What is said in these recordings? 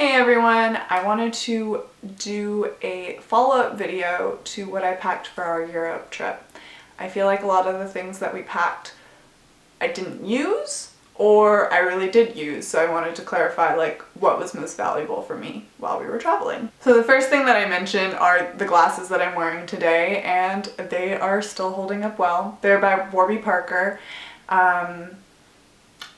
Hey everyone, I wanted to do a follow-up video to what I packed for our Europe trip. I feel like a lot of the things that we packed I didn't use or I really did use, so I wanted to clarify like what was most valuable for me while we were traveling. So the first thing that I mentioned are the glasses that I'm wearing today, and they are still holding up well. They're by Warby Parker.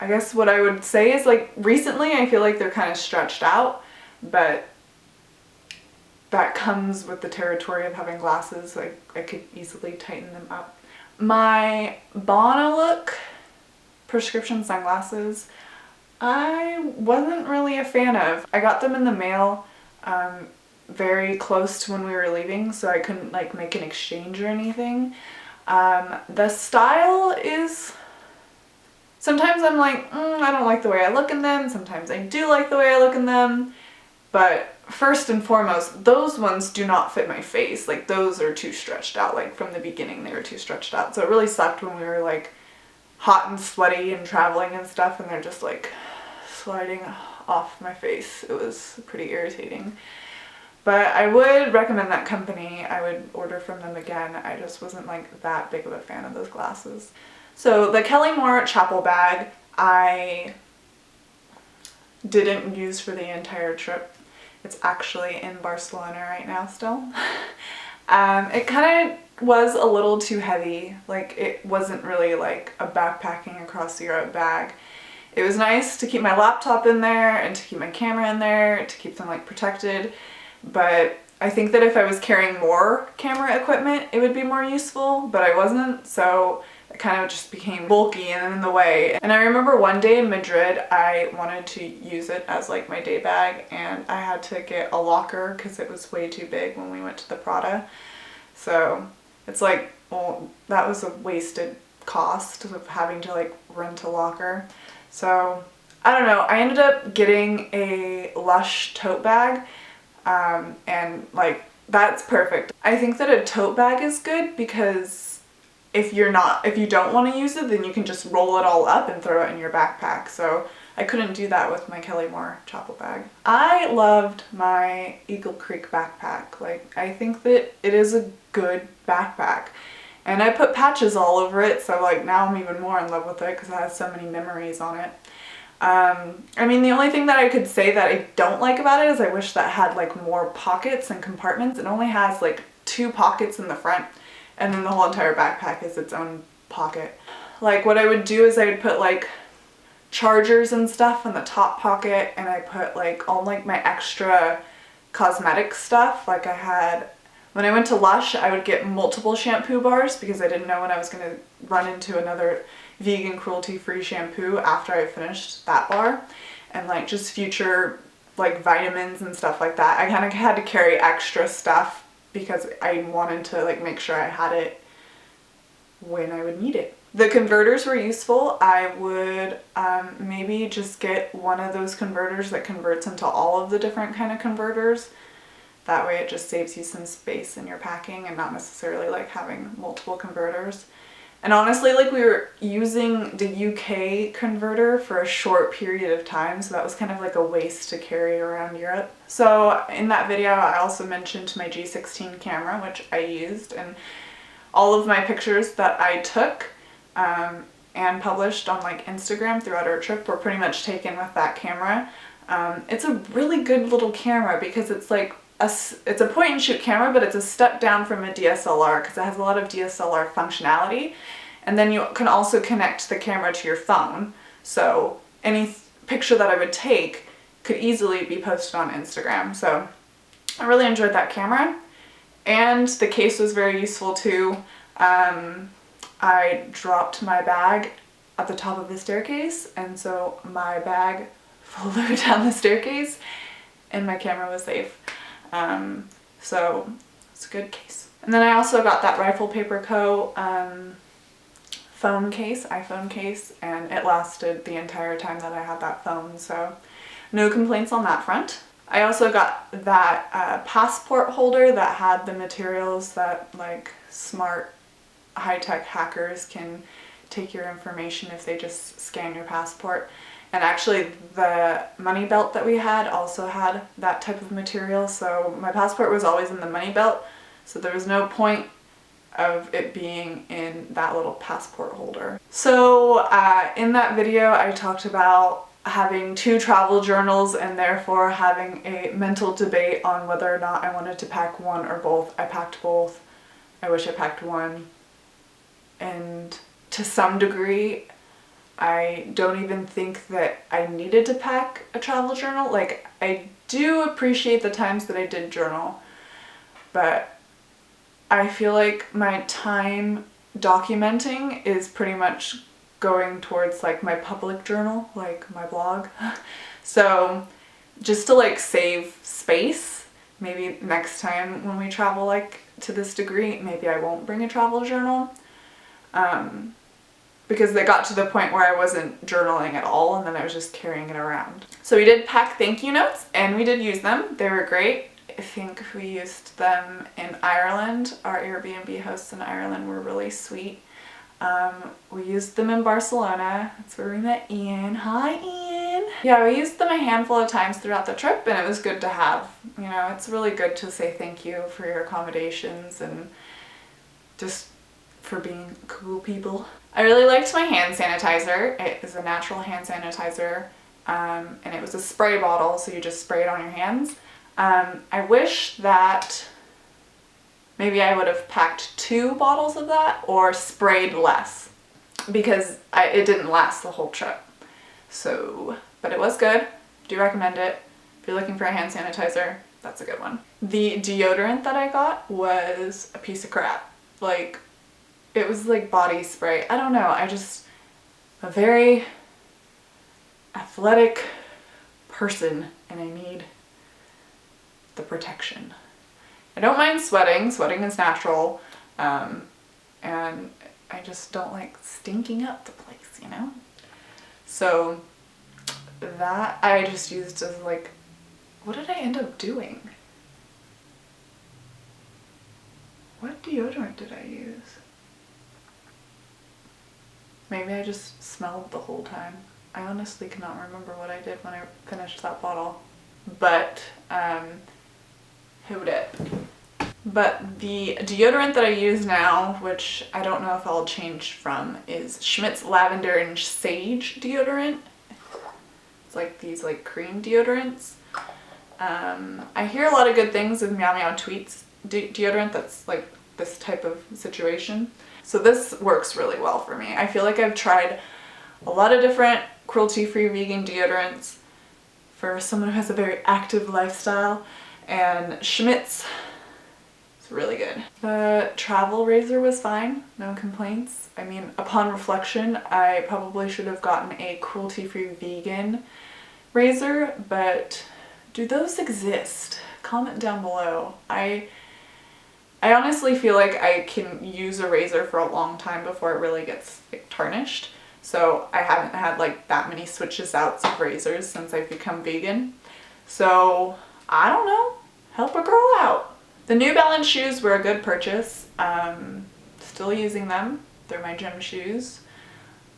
I guess what I would say is like recently I feel like they're kind of stretched out, but that comes with the territory of having glasses. Like I could easily tighten them up. My Bono Look prescription sunglasses, I wasn't really a fan of. I got them in the mail very close to when we were leaving, so I couldn't like make an exchange or anything. The style is, sometimes I'm like, I don't like the way I look in them. Sometimes I do like the way I look in them. But first and foremost, those ones do not fit my face. Like those are too stretched out. Like from the beginning they were too stretched out. So it really sucked when we were like hot and sweaty and traveling and stuff, and they're just like sliding off my face. It was pretty irritating. But I would recommend that company. I would order from them again. I just wasn't like that big of a fan of those glasses. So the Kelly Moore chapel bag I didn't use for the entire trip. It's actually in Barcelona right now still. It kind of was a little too heavy. Like it wasn't really like a backpacking across Europe bag. It was nice to keep my laptop in there and to keep my camera in there, to keep them like protected. But I think that if I was carrying more camera equipment, it would be more useful, but I wasn't, so it kind of just became bulky and in the way. And I remember one day in Madrid, I wanted to use it as like my day bag, and I had to get a locker because it was way too big when we went to the Prada. So it's like, well, that was a wasted cost of having to like rent a locker. So I don't know, I ended up getting a Lush tote bag. And like that's perfect. I think that a tote bag is good because if you don't want to use it, then you can just roll it all up and throw it in your backpack. So I couldn't do that with my Kelly Moore chapel bag. I loved my Eagle Creek backpack. Like I think that it is a good backpack. And I put patches all over it, so like now I'm even more in love with it because it has so many memories on it. I mean, the only thing that I could say that I don't like about it is I wish that it had like more pockets and compartments. It only has like 2 pockets in the front, and then the whole entire backpack is its own pocket. Like what I would do is I would put like chargers and stuff in the top pocket, and I put like all like my extra cosmetic stuff. Like I had, when I went to Lush, I would get multiple shampoo bars because I didn't know when I was going to run into another vegan cruelty-free shampoo after I finished that bar, and like just future like vitamins and stuff like that. I kind of had to carry extra stuff because I wanted to like make sure I had it when I would need it. The converters were useful. I would maybe just get one of those converters that converts into all of the different kind of converters. That way it just saves you some space in your packing and not necessarily like having multiple converters. And honestly, like we were using the UK converter for a short period of time, so that was kind of like a waste to carry around Europe. So in that video, I also mentioned my G16 camera, which I used, and all of my pictures that I took and published on like Instagram throughout our trip were pretty much taken with that camera. It's a really good little camera because it's like it's a point and shoot camera, but it's a step down from a DSLR because it has a lot of DSLR functionality. And then you can also connect the camera to your phone. So any picture that I would take could easily be posted on Instagram. So I really enjoyed that camera. And the case was very useful too. I dropped my bag at the top of the staircase, and so my bag flew down the staircase and my camera was safe. So it's a good case. And then I also got that Rifle Paper Co. Phone case, iPhone case, and it lasted the entire time that I had that phone, so no complaints on that front. I also got that passport holder that had the materials that like smart high-tech hackers can take your information if they just scan your passport. And actually the money belt that we had also had that type of material, so my passport was always in the money belt, so there was no point of it being in that little passport holder. So in that video I talked about having 2 travel journals and therefore having a mental debate on whether or not I wanted to pack one or both. I packed both. I wish I packed one. And to some degree, I don't even think that I needed to pack a travel journal. Like, I do appreciate the times that I did journal, but I feel like my time documenting is pretty much going towards like my public journal, like my blog. So just to like save space, maybe next time when we travel like to this degree, maybe I won't bring a travel journal. Because they got to the point where I wasn't journaling at all and then I was just carrying it around. So we did pack thank you notes and we did use them. They were great. I think we used them in Ireland. Our Airbnb hosts in Ireland were really sweet. We used them in Barcelona. That's where we met Ian. Hi, Ian. Yeah, we used them a handful of times throughout the trip and it was good to have. You know, it's really good to say thank you for your accommodations and just for being cool people. I really liked my hand sanitizer. It is a natural hand sanitizer, and it was a spray bottle, so you just spray it on your hands. I wish that maybe I would have packed 2 bottles of that or sprayed less, because it didn't last the whole trip. So, but it was good. Do recommend it. If you're looking for a hand sanitizer, that's a good one. The deodorant that I got was a piece of crap. Like, it was like body spray. I don't know, a very athletic person and I need the protection. I don't mind sweating is natural, and I just don't like stinking up the place, you know? So that I just used as like, what did I end up doing? What deodorant did I use? Maybe I just smelled the whole time. I honestly cannot remember what I did when I finished that bottle. But, who did? But the deodorant that I use now, which I don't know if I'll change from, is Schmidt's Lavender and Sage deodorant. It's like these like cream deodorants. I hear a lot of good things of Meow Meow Tweets deodorant that's like this type of situation. So this works really well for me. I feel like I've tried a lot of different cruelty-free vegan deodorants for someone who has a very active lifestyle, and Schmidt's is really good. The travel razor was fine, no complaints. I mean, upon reflection, I probably should have gotten a cruelty-free vegan razor, but do those exist? Comment down below. I honestly feel like I can use a razor for a long time before it really gets like, tarnished. So I haven't had like that many switches outs of razors since I've become vegan. So I don't know, help a girl out. The New Balance shoes were a good purchase. Still using them. They're my gym shoes.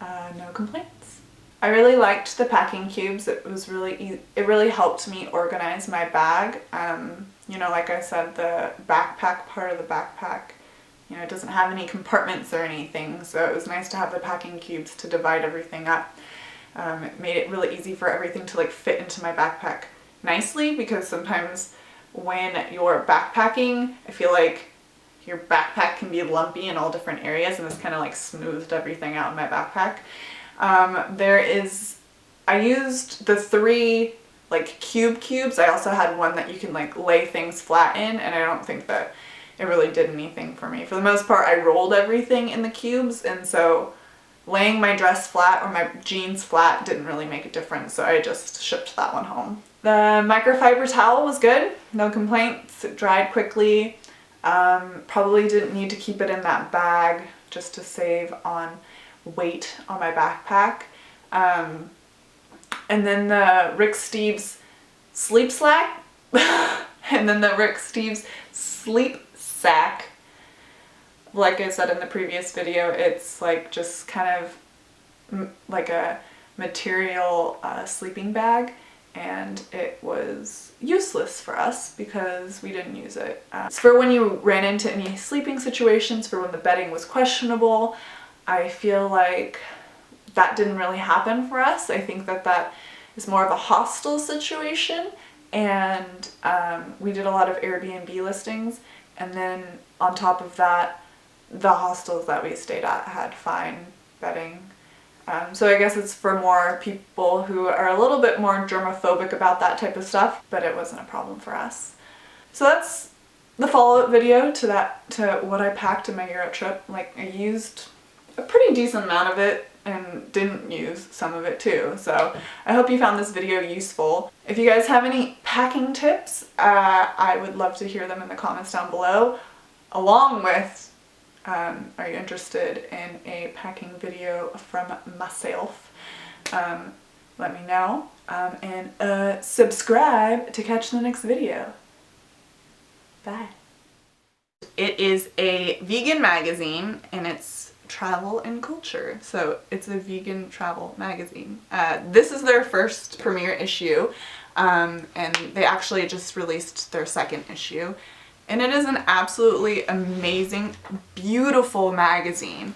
No complaints. I really liked the packing cubes. It was really it really helped me organize my bag. You know, like I said, the backpack part of the backpack, you know, it doesn't have any compartments or anything, so it was nice to have the packing cubes to divide everything up. It made it really easy for everything to like fit into my backpack nicely, because sometimes when you're backpacking, I feel like your backpack can be lumpy in all different areas, and this kind of like smoothed everything out in my backpack. I used the 3 like cubes. I also had one that you can like lay things flat in, and I don't think that it really did anything for me. For the most part, I rolled everything in the cubes, and so laying my dress flat or my jeans flat didn't really make a difference, so I just shipped that one home. The microfiber towel was good, no complaints. It dried quickly. Probably didn't need to keep it in that bag just to save on weight on my backpack. And then the Rick Steves sleep slack, and then the Rick Steves sleep sack. Like I said in the previous video, it's like just kind of like a material sleeping bag, and it was useless for us because we didn't use it. It's for when you ran into any sleeping situations, for when the bedding was questionable. I feel like that didn't really happen for us. I think that that is more of a hostel situation, and we did a lot of Airbnb listings, and then on top of that, the hostels that we stayed at had fine bedding. So I guess it's for more people who are a little bit more germophobic about that type of stuff, but it wasn't a problem for us. So that's the follow-up video to what I packed in my Europe trip. Like, I used a pretty decent amount of it and didn't use some of it too. So I hope you found this video useful. If you guys have any packing tips, I would love to hear them in the comments down below, along with are you interested in a packing video from myself? Let me know, and subscribe to catch the next video. Bye. It is a vegan magazine, and it's travel and culture, so it's a vegan travel magazine. This is their first premiere issue, and they actually just released their second issue. And it is an absolutely amazing, beautiful magazine.